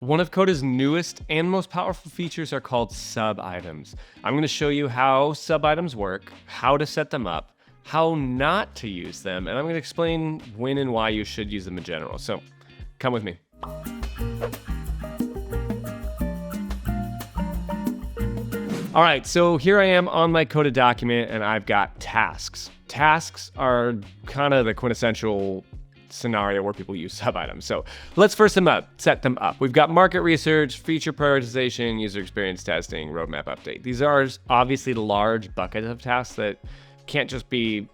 One of Coda's newest and most powerful features are called subitems. I'm going to show you how subitems work, how to set them up, how not to use them, and I'm going to explain when and why you should use them in general. So come with me. All right, so here I am on my Coda document and I've got tasks. Tasks are kind of the quintessential scenario where people use subitems. So let's first set them up. We've got market research, feature prioritization, user experience testing, roadmap update. These are obviously large buckets of tasks that can't just be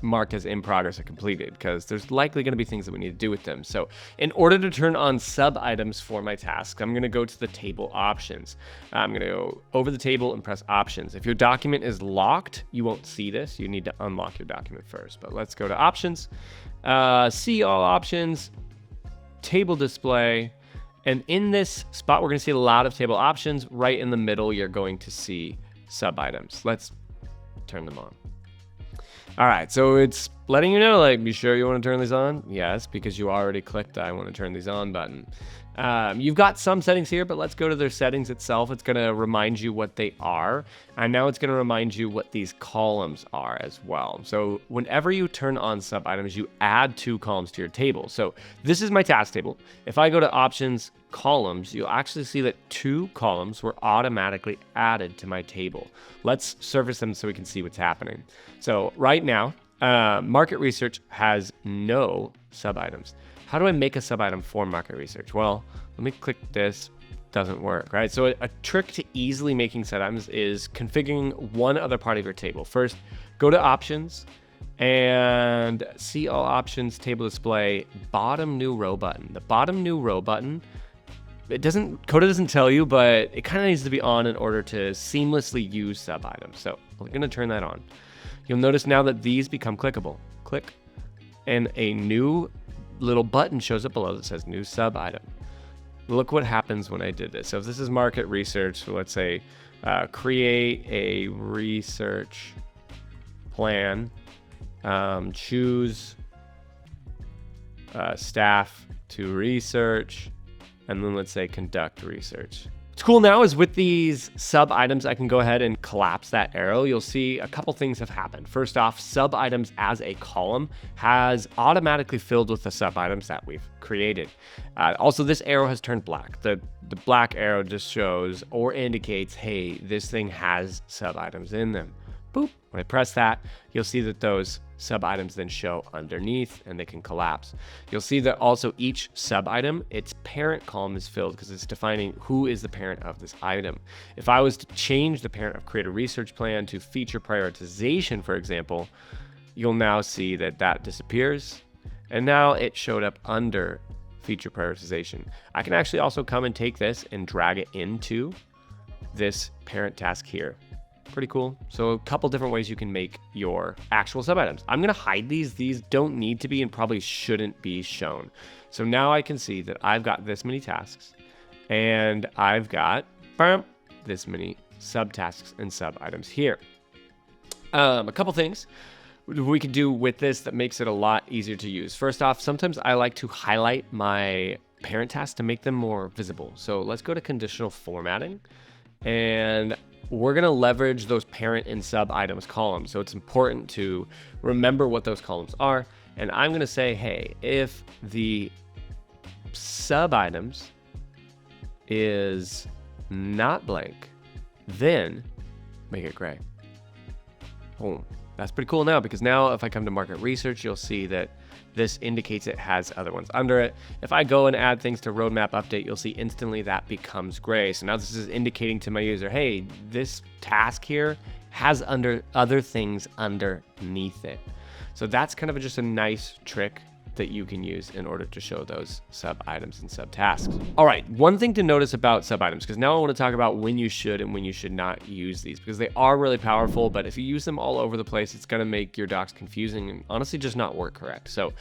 marked as in progress or completed, because there's likely going to be things that we need to do with them. So in order to turn on subitems for my task, I'm going to go to the table options. I'm going to go over the table and press options. If your document is locked, you won't see this. You need to unlock your document first, but let's go to options, see all options, table display. And in this spot, we're going to see a lot of table options. Right in the middle, you're going to see subitems. Let's turn them on. All right, so it's letting you know, like, be sure you want to turn these on? Yes, because you already clicked the I want to turn these on button. You've got some settings here, but let's go to their settings itself. It's going to remind you what they are, and now it's going to remind you what these columns are as well. So whenever you turn on subitems, you add 2 columns to your table. So this is my task table. If I go to options, columns, you'll actually see that 2 columns were automatically added to my table. Let's surface them so we can see what's happening. So right now, market research has no subitems. How do I make a subitem for market research? Well, let me click this. Doesn't work, right? So a trick to easily making subitems is configuring one other part of your table. First, go to options and see all options, table display, bottom new row button. The bottom new row button, Coda doesn't tell you, but it kind of needs to be on in order to seamlessly use subitems. So we're going to turn that on. You'll notice now that these become clickable. Click, and a new little button shows up below that says new subitem. Look what happens when I did this. So if this is market research, so let's say create a research plan, choose staff to research, and then let's say conduct research. What's cool now is with these subitems, I can go ahead and collapse that arrow. You'll see a couple things have happened. First off, subitems as a column has automatically filled with the subitems that we've created. Also, this arrow has turned black. The black arrow just shows or indicates, hey, this thing has subitems in them. Boop. When I press that, you'll see that those subitems then show underneath and they can collapse. You'll see that also each subitem, its parent column is filled because it's defining who is the parent of this item. If I was to change the parent of create a research plan to feature prioritization, for example, you'll now see that that disappears. And now it showed up under feature prioritization. I can actually also come and take this and drag it into this parent task here. Pretty cool. So a couple different ways you can make your actual subitems. I'm going to hide these. These don't need to be and probably shouldn't be shown. So now I can see that I've got this many tasks and I've got this many subtasks and subitems here. A couple things we can do with this that makes it a lot easier to use. First off, sometimes I like to highlight my parent tasks to make them more visible. So let's go to conditional formatting, and we're going to leverage those parent and subitems columns. So it's important to remember what those columns are. And I'm going to say, hey, if the subitems is not blank, then make it gray. Boom. That's pretty cool now, because now if I come to market research, you'll see that this indicates it has other ones under it. If I go and add things to roadmap update, you'll see instantly that becomes gray. So now this is indicating to my user, hey, this task here has other things underneath it. So that's kind of just a nice trick that you can use in order to show those subitems and subtasks. All right, one thing to notice about subitems, because now I want to talk about when you should and when you should not use these, because they are really powerful, but if you use them all over the place, it's going to make your docs confusing and honestly just not work correct. So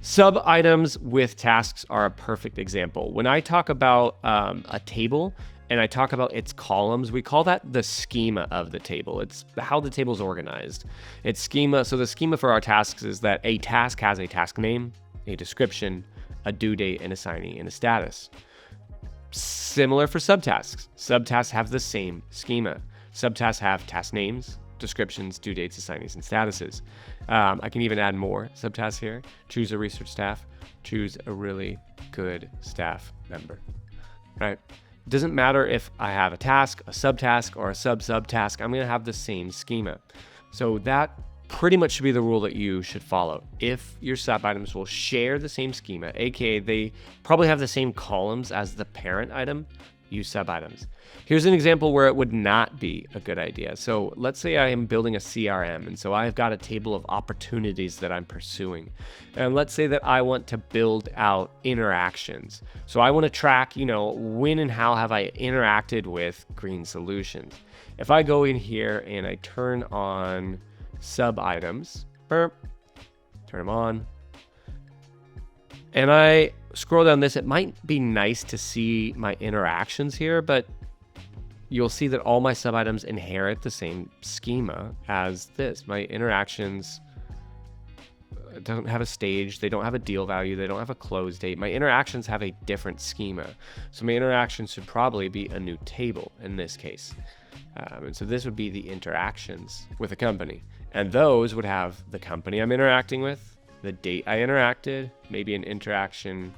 subitems with tasks are a perfect example. When I talk about a table and I talk about its columns, we call that the schema of the table. It's how the table is organized. It's schema. So the schema for our tasks is that a task has a task name, a description, a due date, an assignee, and a status. Similar for subtasks. Subtasks have the same schema. Subtasks have task names, descriptions, due dates, assignees, and statuses. I can even add more subtasks here. Choose a research staff. Choose a really good staff member. Right? It doesn't matter if I have a task, a subtask, or a sub-subtask. I'm going to have the same schema. So that pretty much should be the rule that you should follow. If your sub-items will share the same schema, aka they probably have the same columns as the parent item, use sub-items. Here's an example where it would not be a good idea. So let's say I am building a CRM, and so I've got a table of opportunities that I'm pursuing. And let's say that I want to build out interactions. So I want to track, when and how have I interacted with green solutions. If I go in here and I turn on sub-items, turn them on, and I scroll down this, it might be nice to see my interactions here, but you'll see that all my sub-items inherit the same schema as this. My interactions don't have a stage, they don't have a deal value, they don't have a close date. My interactions have a different schema. So my interactions should probably be a new table in this case. And so this would be the interactions with a company. And those would have the company I'm interacting with, the date I interacted, maybe an interaction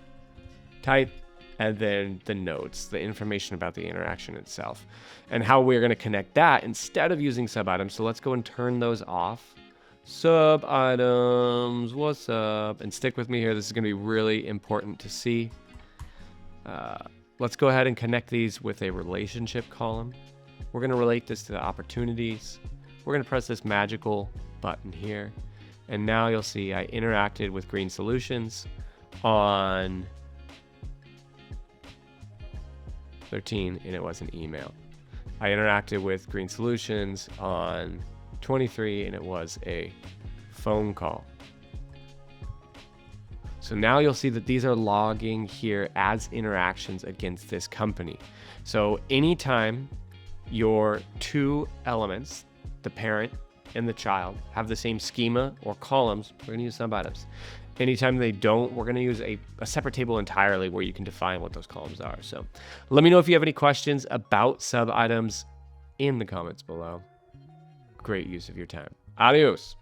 type, and then the notes, the information about the interaction itself, and how we're going to connect that instead of using sub-items. So let's go and turn those off. Sub-items, what's up? And stick with me here. This is going to be really important to see. Let's go ahead and connect these with a relationship column. We're going to relate this to the opportunities. We're going to press this magical button here. And now you'll see I interacted with green solutions on 13, and it was an email. I interacted with green solutions on 23, and it was a phone call. So now you'll see that these are logging here as interactions against this company. So anytime your two elements, the parent and the child, have the same schema or columns, we're going to use sub-items. Anytime they don't, we're going to use a separate table entirely where you can define what those columns are. So let me know if you have any questions about sub-items in the comments below. Great use of your time. Adios.